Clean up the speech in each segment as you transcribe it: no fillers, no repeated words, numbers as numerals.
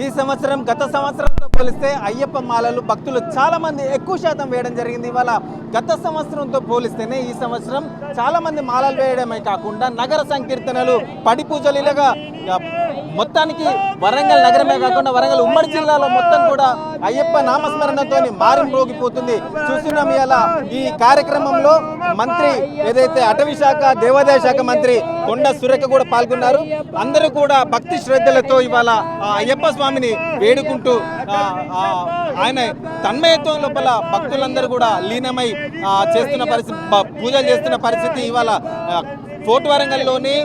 ఈ సంవత్సరం గత సంవత్సరంతో పోలిస్తే అయ్యప్ప మాలలు భక్తులు చాలా మంది ఎక్కువ శాతం వేయడం జరిగింది. ఇవాళ గత సంవత్సరంతో పోలిస్తేనే ఈ సంవత్సరం చాలా మంది మాలలు వేయడమే కాకుండా నగర సంకీర్తనలు, పడి పూజలు ఇలాగా మొత్తానికి వరంగల్ నగరమే కాకుండా వరంగల్ ఉమ్మడి జిల్లాలో మొత్తం కూడా అయ్యప్ప నామస్మరణతో మారుమ్రోగిపోతుంది. చూస్తున్నాం ఇలా ఈ కార్యక్రమంలో మంత్రి ఏదైతే అటవీ శాఖ దేవాదాయ శాఖ మంత్రి కొండ సురేఖ కూడా పాల్గొన్నారు. అందరూ కూడా భక్తి శ్రద్ధలతో ఇవాళ అయ్యప్ప స్వామిని వేడుకుంటూ ఆయన తన్మయత్వం లోపల భక్తులందరూ కూడా లీనమై చేస్తున్న పరిస్థితి, పూజలు చేస్తున్న పరిస్థితి. ఇవాళ ఫోర్ట్ వరంగల్లోని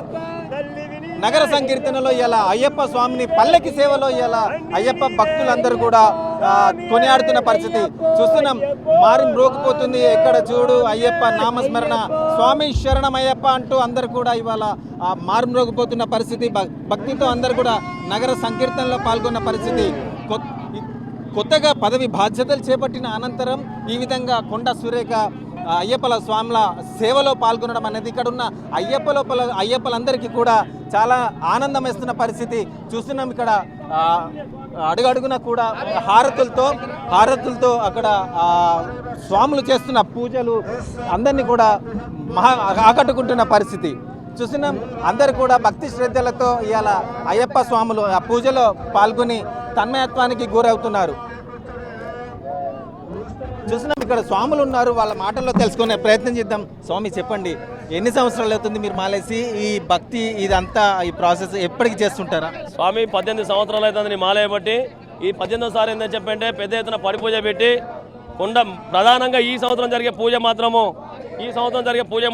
నగర సంకీర్తనలో ఇలా అయ్యప్ప స్వామిని పల్లకి సేవలో ఇలా అయ్యప్ప భక్తులందరూ కూడా కొనియాడుతున్న పరిస్థితి చూస్తున్నాం. మారుమ్రోగిపోతుంది. ఎక్కడ చూడు అయ్యప్ప నామస్మరణ, స్వామి శరణం అయ్యప్ప అంటూ అందరు కూడా ఇవాళ మారుమ్రోగిపోతున్న పరిస్థితి. భక్తితో అందరు కూడా నగర సంకీర్తనలో పాల్గొన్న పరిస్థితి. కొత్తగా పదవి బాధ్యతలు చేపట్టిన అనంతరం ఈ విధంగా కొండ సురేఖ అయ్యప్పల స్వాముల సేవలో పాల్గొనడం అనేది ఇక్కడ ఉన్న అయ్యప్పలందరికీ కూడా చాలా ఆనందం ఇస్తున్న పరిస్థితి చూస్తున్నాం. ఇక్కడ అడుగడుగున కూడా హారతులతో అక్కడ స్వాములు చేస్తున్న పూజలు అందరినీ కూడా ఆకట్టుకుంటున్న పరిస్థితి చూస్తున్నాం. అందరు కూడా భక్తి శ్రద్ధలతో ఇవాళ అయ్యప్ప స్వాములు ఆ పూజలో పాల్గొని తన్మయత్వానికి గురవుతున్నారు. చూస్తున్నాం ఇక్కడ స్వాములు ఉన్నారు, వాళ్ళ మాటల్లో తెలుసుకునే ప్రయత్నం చేద్దాం. స్వామి చెప్పండి, ఎన్ని సంవత్సరాలు అవుతుంది మీరు మాలేసి? ఈ భక్తి ఇదంతా ఈ ప్రాసెస్ ఎప్పటికి చేస్తుంటారా? స్వామి 18 సంవత్సరాలు అవుతుంది మాలయ బట్టి. ఈ 18వ సారి ఏంటని చెప్పంటే పెద్ద ఎత్తున పడి పూజ పెట్టి ప్రధానంగా ఈ సంవత్సరం జరిగే పూజ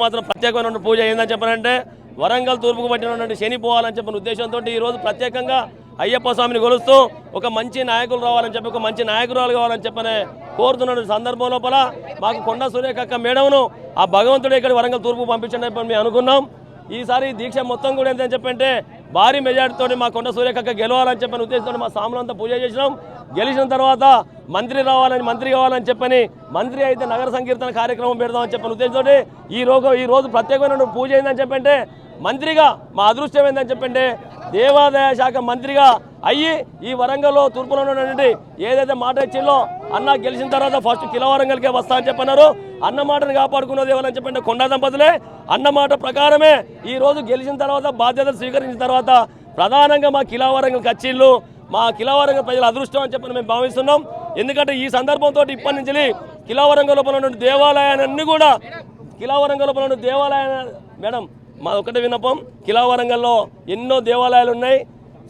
మాత్రం ప్రత్యేకమైన పూజ ఏందని చెప్పారంటే వరంగల్ తూర్పుకు పట్టినటువంటి శని పోవాలని చెప్పిన ఉద్దేశంతో ఈరోజు ప్రత్యేకంగా అయ్యప్ప స్వామిని కొలుస్తూ ఒక మంచి నాయకులు రావాలని చెప్పి, ఒక మంచి నాయకురాలు కావాలని చెప్పని కోరుతున్న సందర్భం లోపల మాకు కొండ సురేఖ మేడంను ఆ భగవంతుడు ఇక్కడ వరంగల్ తూర్పు పంపించండి మేము అనుకున్నాం. ఈసారి దీక్ష మొత్తం కూడా ఏంటని చెప్పంటే భారీ మెజార్టీతో మా కొండ సురేఖ గెలవాలని చెప్పిన ఉద్దేశంతో మా స్వాములంతా పూజ చేసినాం. గెలిచిన తర్వాత మంత్రి కావాలని చెప్పని మంత్రి అయితే నగర సంకీర్తన కార్యక్రమం పెడదామని చెప్పిన ఉద్దేశంతో ఈ రోజు ప్రత్యేకమైన పూజ ఏందని చెప్పంటే మంత్రిగా మా అదృష్టం ఏందని చెప్పంటే దేవాదాయ శాఖ మంత్రిగా అయ్యి ఈ వరంగల్లో తూర్పులో ఉన్నటువంటి ఏదైతే మాట ఇచ్చిందో అన్న గెలిచిన తర్వాత ఫస్ట్ కిలా వరంగల్కే వస్తా అని చెప్పన్నారు. అన్న మాటను కాపాడుకున్నది ఎవరని చెప్పంటే కొండా దంపతులే. అన్న మాట ప్రకారమే ఈ రోజు గెలిచిన తర్వాత బాధ్యతలు స్వీకరించిన తర్వాత ప్రధానంగా మా కిలా వరంగల్ కచ్చిళ్ళు, మా కిలా వరంగల్ ప్రజల అదృష్టం అని చెప్పని మేము భావిస్తున్నాం. ఎందుకంటే ఈ సందర్భంతో ఇప్పటి నుంచి కిలా వరంగల్ లోపల ఉన్న దేవాలయాలన్నీ కూడా మేడం మా ఒకటే విన్నపం, కిలా వరంగల్లో ఎన్నో దేవాలయాలు ఉన్నాయి.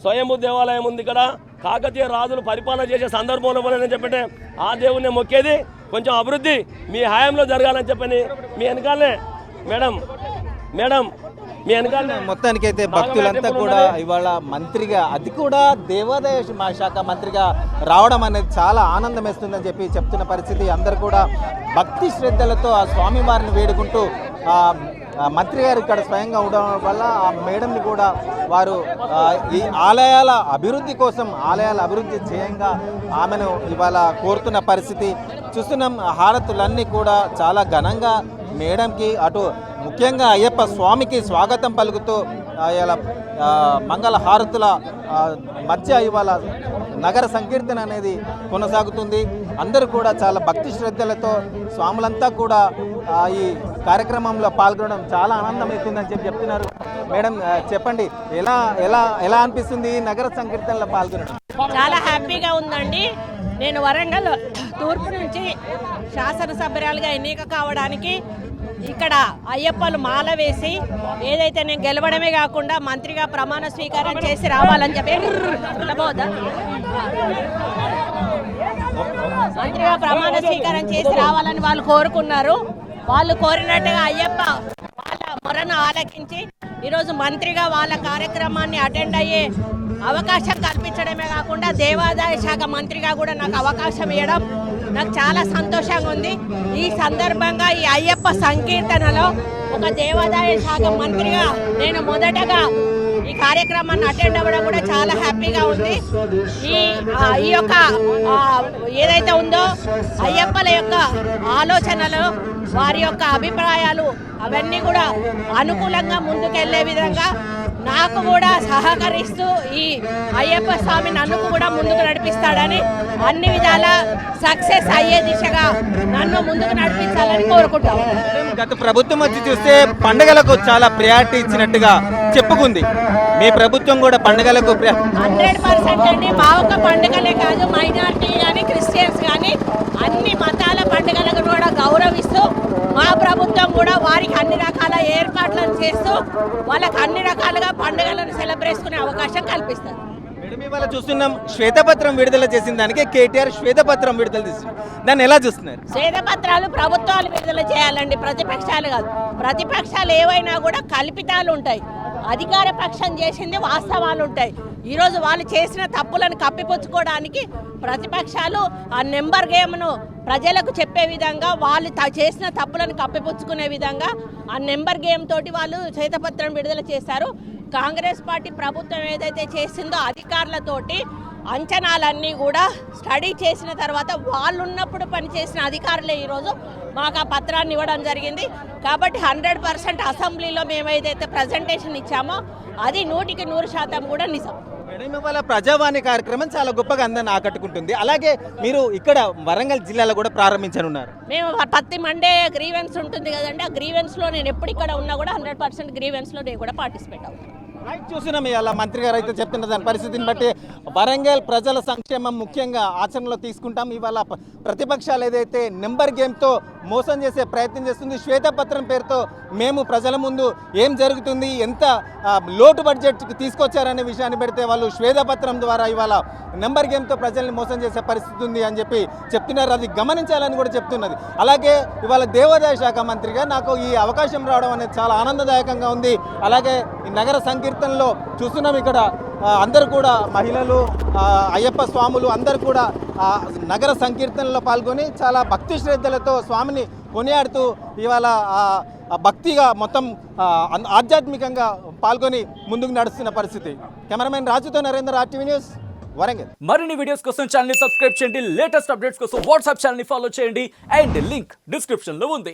స్వయంభూ దేవాలయం ఉంది ఇక్కడ. కాకతీయ రాజులు పరిపాలన చేసే సందర్భంలో అని చెప్పంటే ఆ దేవుణ్ణి మొక్కేది. కొంచెం అభివృద్ధి మీ హయాంలో జరగాలని చెప్పని మీ వెనకాలనే మేడం మీ వెనకాలనే మొత్తానికైతే భక్తులంతా కూడా ఇవాళ మంత్రిగా, అది కూడా దేవాదాయ శాఖ మంత్రిగా రావడం అనేది చాలా ఆనందం వేస్తుందని చెప్పి చెప్తున్న పరిస్థితి. అందరూ కూడా భక్తి శ్రద్ధలతో ఆ స్వామివారిని వేడుకుంటూ మంత్రి గారు ఇక్కడ స్వయంగా ఉండడం వల్ల ఆ మేడంని కూడా వారు ఈ ఆలయాల అభివృద్ధి చేయంగా ఆమెను ఇవాళ కోరుతున్న పరిస్థితి చూస్తున్నాం. హారతులన్నీ కూడా చాలా ఘనంగా మేడంకి, అటు ముఖ్యంగా అయ్యప్ప స్వామికి స్వాగతం పలుకుతూ ఇలా మంగళ హారతుల మధ్య ఇవాళ నగర సంకీర్తన అనేది కొనసాగుతుంది. అందరూ కూడా చాలా భక్తి శ్రద్ధలతో స్వాములంతా కూడా ఈ కార్యక్రమంలో పాల్గొనడం చాలా ఆనందమవుతుందని చెప్తున్నారు. మేడం చెప్పండి, ఎలా అనిపిస్తుంది నగర సంకీర్తనలో పాల్గొనడం? చాలా హ్యాపీగా ఉందండి. నేను వరంగల్ తూర్పు నుంచి శాసనసభ్యురాలుగా ఎన్నిక కావడానికి ఇక్కడ అయ్యప్పలు మాల వేసి ఏదైతే నేను గెలవడమే కాకుండా మంత్రిగా ప్రమాణ స్వీకారం చేసి రావాలని చెప్పి మంత్రిగా ప్రమాణ స్వీకారం చేసి రావాలని వాళ్ళు కోరుకున్నారు. వాళ్ళు కోరినట్టుగా అయ్యప్ప వాళ్ళ మొరను ఆలకించి ఈరోజు మంత్రిగా వాళ్ళ కార్యక్రమాన్ని అటెండ్ అయ్యే అవకాశం కల్పించడమే కాకుండా దేవాదాయ శాఖ మంత్రిగా కూడా నాకు అవకాశం ఇవ్వడం నాకు చాలా సంతోషంగా ఉంది. ఈ సందర్భంగా ఈ అయ్యప్ప సంకీర్తనలో ఒక దేవాదాయ శాఖ మంత్రిగా నేను మొదటగా ఈ కార్యక్రమాన్ని అటెండ్ అవ్వడం కూడా చాలా హ్యాపీగా ఉంది. ఈ యొక్క ఏదైతే ఉందో అయ్యప్పల యొక్క ఆలోచనలు, వారి యొక్క అభిప్రాయాలు అవన్నీ కూడా అనుకూలంగా ముందుకెళ్లే విధంగా నాకు కూడా సహకరిస్తూ ఈ అయ్యప్ప స్వామి నన్ను కూడా ముందుకు నడిపిస్తాడని అన్ని విధాల సక్సెస్ అయ్యే దిశగా నన్ను ముందుకు నడిపించాలని కోరుకుంటాను. గత ప్రభుత్వం వచ్చి చూస్తే పండుగలకు చాలా ప్రయారిటీ ఇచ్చినట్టుగా చెప్పుకుంది. మీ ప్రభుత్వం కూడా పండుగలకు 100% అండి. మా ఒక్క పండుగలే కాదు, మైనారిటీ కానీ క్రిస్టియన్స్ కానీ అన్ని మతాల పండుగలకు కూడా గౌరవిస్తూ మా ప్రభుత్వం కూడా వారికి అన్ని రకాల ఏర్పాట్లను చేస్తూ వాళ్ళకి అన్ని రకాలుగా పండుగలను సెలబ్రేట్ చేసుకునే అవకాశం కల్పిస్తారు. మేడం ఇవాళ చూస్తున్నాం శ్వేతపత్రం విడుదల చేసిన దానికి కేటీఆర్ శ్వేతపత్రం విడుదల చేస్తున్నారు. దాన్ని ఎలా చూస్తున్నారు? శ్వేతపత్రాలు ప్రభుత్వాలు విడుదల చేయాలండి, ప్రతిపక్షాలు కాదు. ప్రతిపక్షాలు ఏవైనా కూడా కల్పితాలు ఉంటాయి, అధికార పక్షం చేసింది వాస్తవాలు ఉంటాయి. ఈరోజు వాళ్ళు చేసిన తప్పులను కప్పిపుచ్చుకోవడానికి ప్రతిపక్షాలు ఆ నెంబర్ గేమ్ను ప్రజలకు చెప్పే విధంగా వాళ్ళు చేసిన తప్పులను కప్పిపుచ్చుకునే విధంగా ఆ నెంబర్ గేమ్ తోటి వాళ్ళు శ్వేతపత్రం విడుదల చేశారు. కాంగ్రెస్ పార్టీ ప్రభుత్వం ఏదైతే చేసిందో అధికారులతోటి అంచనాలన్నీ కూడా స్టడీ చేసిన తర్వాత వాళ్ళు ఉన్నప్పుడు పనిచేసిన అధికారులే ఈరోజు మాకు ఆ పత్రాన్ని ఇవ్వడం జరిగింది. కాబట్టి 100% అసెంబ్లీలో మేము ఏదైతే ప్రజెంటేషన్ ఇచ్చామో అది 100% కూడా నిజం. మేడం ఇవాళ ప్రజావాణి కార్యక్రమం చాలా గొప్పగా అందరిని ఆకట్టుకుంటుంది. అలాగే మీరు ఇక్కడ వరంగల్ జిల్లాలో కూడా ప్రారంభించనున్నారు. మేము ప్రతి మండే గ్రీవెన్స్ ఉంటుంది కదండి, ఆ గ్రీవెన్స్లో నేను ఎప్పుడు ఇక్కడ ఉన్నా కూడా 100% గ్రీవెన్స్లో నేను కూడా పార్టిసిపేట్ అవుతాను. రైట్, చూస్తున్నాం ఇవాళ మంత్రి గారు అయితే చెప్తున్న దాని పరిస్థితిని బట్టి వరంగల్ ప్రజల సంక్షేమం ముఖ్యంగా ఆచరణలో తీసుకుంటాం. ఇవాళ ప్రతిపక్షాలు ఏదైతే నెంబర్ గేమ్తో మోసం చేసే ప్రయత్నం చేస్తుంది, శ్వేతపత్రం పేరుతో మేము ప్రజల ముందు ఏం జరుగుతుంది, ఎంత లోటు బడ్జెట్ తీసుకొచ్చారనే విషయాన్ని పెడితే వాళ్ళు శ్వేతపత్రం ద్వారా ఇవాళ నెంబర్ గేమ్తో ప్రజల్ని మోసం చేసే పరిస్థితి ఉంది అని చెప్పి చెప్తున్నారు. అది గమనించాలని కూడా చెప్తున్నది. అలాగే ఇవాళ దేవాదాయ శాఖ మంత్రిగా నాకు ఈ అవకాశం రావడం అనేది చాలా ఆనందదాయకంగా ఉంది. అలాగే ఈ నగర సంకీర్తనలో చూస్తున్నాం, ఇక్కడ అందరూ కూడా మహిళలు, అయ్యప్ప స్వాములు అందరూ కూడా నగర సంకీర్తనలో పాల్గొని చాలా భక్తి శ్రద్ధలతో స్వామిని కొనియాడుతూ ఇవాళ భక్తిగా మొత్తం ఆధ్యాత్మికంగా పాల్గొని ముందుకు నడుస్తున్న పరిస్థితి. కెమెరామెన్ రాజుతో నరేందర్, RTV న్యూస్, వరంగల్. మరిన్ని వీడియోస్ కోసం ఛానల్ ని సబ్స్క్రైబ్ చేయండి, లేటెస్ట్ అప్డేట్స్ కోసం వాట్సాప్ ఛానల్ ని ఫాలో చేయండి అండ్ లింక్ డిస్క్రిప్షన్ లో ఉంది.